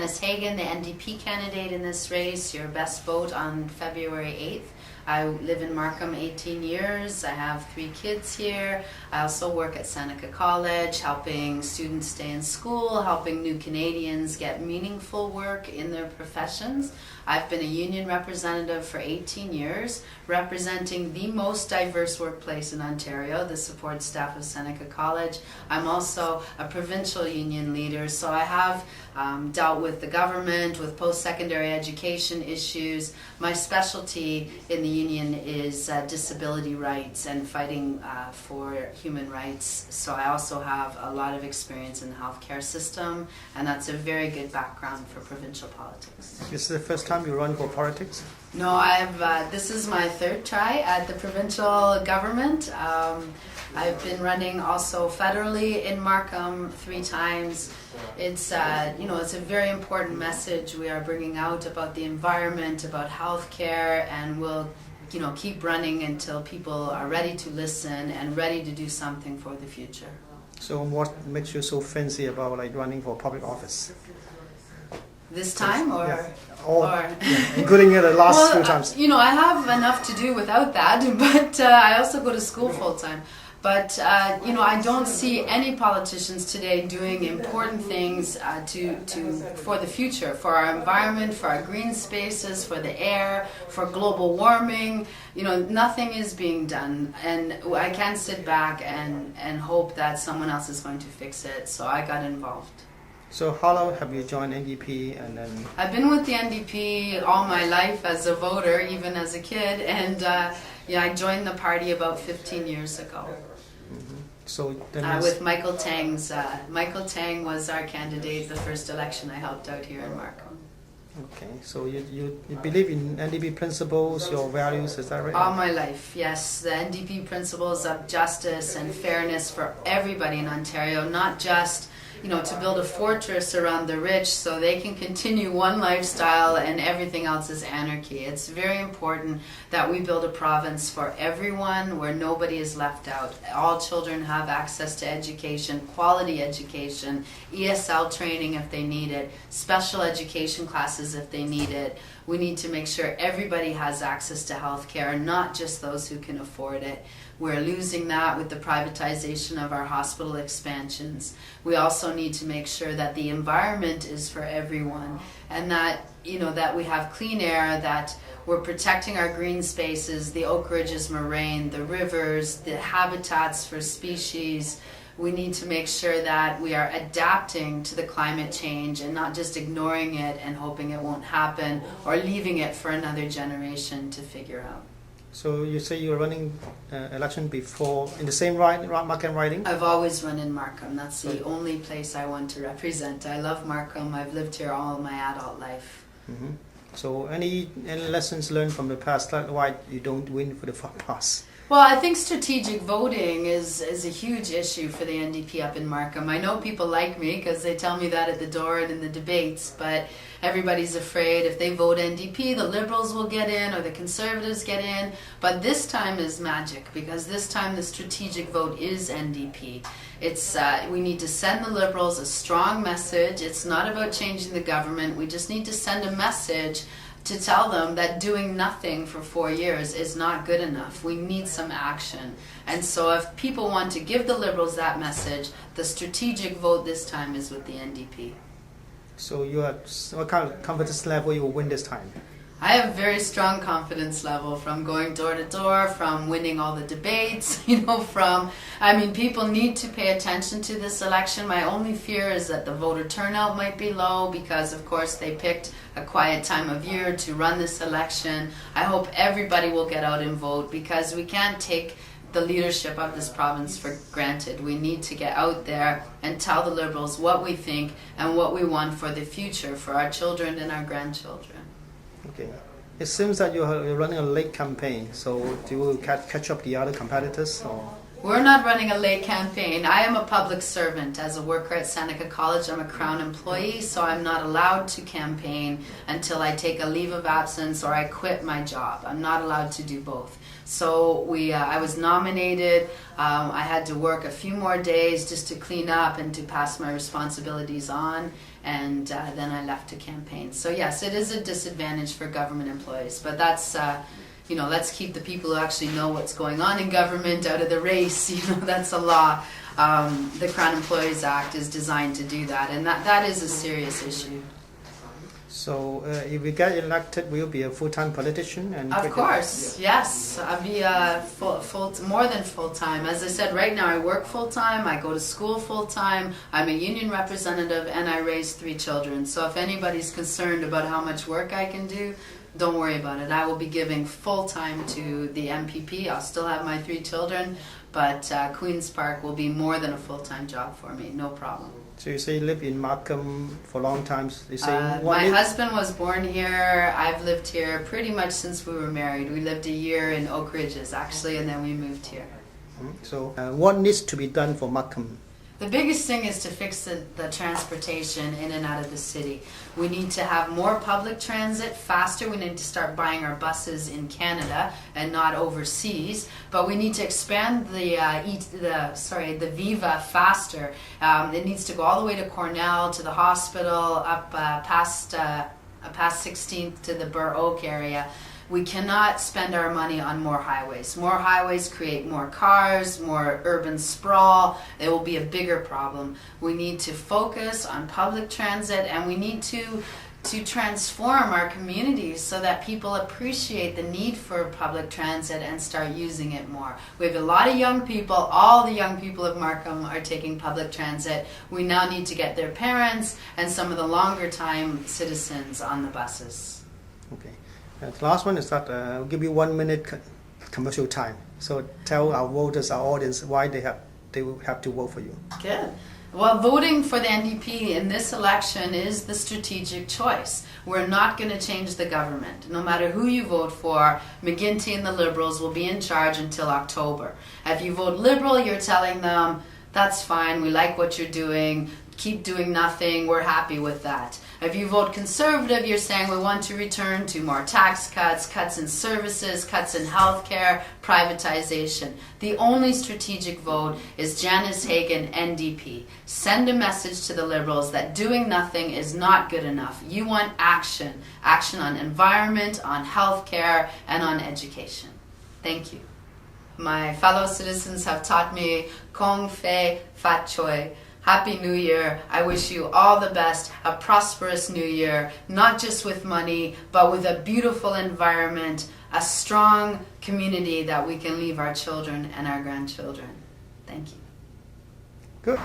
Janice Hagan, the NDP candidate in this race. Your best vote on February 8th. I live in Markham 18 years. I have 3 kids here. I also work at Seneca College, helping students stay in school, helping new Canadians get meaningful work in their professions. I've been a union representative for 18 years, representing the most diverse workplace in Ontario, the support staff of Seneca College. I'm also a provincial union leader, so I have dealt with the government, with post-secondary education issues. My specialty in the union is disability rights and fighting for human rights. So I also have a lot of experience in the healthcare system, and that's a very good background for provincial politics. This is the first time you run for politics? No, this is my 3rd try at the provincial government. I've been running also federally in Markham 3 times. It's it's a very important message we are bringing out about the environment, about healthcare, and we'll keep running until people are ready to listen and ready to do something for the future. So what makes you so fancy about running for public office? This time, or including the last 2 times? I have enough to do without that, but I also go to school full time. But I don't see any politicians today doing important things for the future, for our environment, for our green spaces, for the air, for global warming. Nothing is being done, and I can't sit back and hope that someone else is going to fix it. So I got involved. So how long have you joined NDP? And then I've been with the NDP all my life as a voter, even as a kid, and I joined the party about 15 years ago. Mm-hmm. So then with Michael Tang's. Michael Tang was our candidate the first election I helped out here in Markham. Okay, so you believe in NDP principles, your values, is that right? All my life, yes. The NDP principles of justice and fairness for everybody in Ontario, not just to build a fortress around the rich so they can continue one lifestyle and everything else is anarchy. It's very important that we build a province for everyone where nobody is left out. All children have access to education, quality education, ESL training if they need it, special education classes if they need it. We need to make sure everybody has access to health care, not just those who can afford it. We're losing that with the privatization of our hospital expansions. We also need to make sure that the environment is for everyone, and that that we have clean air, that we're protecting our green spaces, the Oak Ridges moraine, the rivers, the habitats for species. We need to make sure that we are adapting to the climate change and not just ignoring it and hoping it won't happen or leaving it for another generation to figure out. So you say you're running election before in the same Markham riding? I've always run in Markham. That's the only place I want to represent. I love Markham. I've lived here all my adult life. Mm-hmm. So any lessons learned from the past, like why you don't win for the past? Well, I think strategic voting is a huge issue for the NDP up in Markham. I know people like me because they tell me that at the door and in the debates, but everybody's afraid if they vote NDP, the Liberals will get in or the Conservatives get in. But this time is magic because this time the strategic vote is NDP. We need to send the Liberals a strong message. It's not about changing the government. We just need to send a message to tell them that doing nothing for 4 years is not good enough. We need some action. And so if people want to give the Liberals that message, the strategic vote this time is with the NDP. So what kind of confidence level you will win this time? I have very strong confidence level from going door to door, from winning all the debates, people need to pay attention to this election. My only fear is that the voter turnout might be low because, of course, they picked a quiet time of year to run this election. I hope everybody will get out and vote because we can't take the leadership of this province for granted. We need to get out there and tell the Liberals what we think and what we want for the future, for our children and our grandchildren. Okay. It seems that you're running a late campaign, so do you catch up the other competitors? Or? We're not running a lay campaign. I am a public servant. As a worker at Seneca College, I'm a Crown employee, so I'm not allowed to campaign until I take a leave of absence or I quit my job. I'm not allowed to do both. So I was nominated. I had to work a few more days just to clean up and to pass my responsibilities on, and then I left to campaign. So yes, it is a disadvantage for government employees, but that's let's keep the people who actually know what's going on in government out of the race. That's a law. The Crown Employees Act is designed to do that, and that is a serious issue. So if we get elected, will you be a full-time politician? And of course, yes. I'll be more than full-time. As I said, right now I work full-time, I go to school full-time, I'm a union representative, and I raise 3 children. So if anybody's concerned about how much work I can do, don't worry about it. I will be giving full time to the MPP. I'll still have my 3 children, but Queen's Park will be more than a full-time job for me, no problem. So you say you live in Markham for a long time. My husband was born here. I've lived here pretty much since we were married. We lived a year in Oak Ridges, actually, and then we moved here. So what needs to be done for Markham? The biggest thing is to fix the transportation in and out of the city. We need to have more public transit faster. We need to start buying our buses in Canada and not overseas. But we need to expand the Viva faster. It needs to go all the way to Cornell, to the hospital, up past 16th to the Burr Oak area. We cannot spend our money on more highways. More highways create more cars, more urban sprawl. It will be a bigger problem. We need to focus on public transit, and we need to transform our communities so that people appreciate the need for public transit and start using it more. We have a lot of young people. All the young people of Markham are taking public transit. We now need to get their parents and some of the longer time citizens on the buses. Okay. The last one is that I'll give you 1 minute commercial time. So tell our voters, our audience, why they will have to vote for you. Good. Well, voting for the NDP in this election is the strategic choice. We're not going to change the government. No matter who you vote for, McGuinty and the Liberals will be in charge until October. If you vote Liberal, you're telling them, that's fine, we like what you're doing, keep doing nothing, we're happy with that. If you vote Conservative, you're saying we want to return to more tax cuts, cuts in services, cuts in healthcare, privatization. The only strategic vote is Janice, Hagan, NDP. Send a message to the Liberals that doing nothing is not good enough. You want action. Action on environment, on healthcare, and on education. Thank you. My fellow citizens have taught me Kong Fei Fat Choi. Happy New Year. I wish you all the best, a prosperous New Year, not just with money, but with a beautiful environment, a strong community that we can leave our children and our grandchildren. Thank you. Good.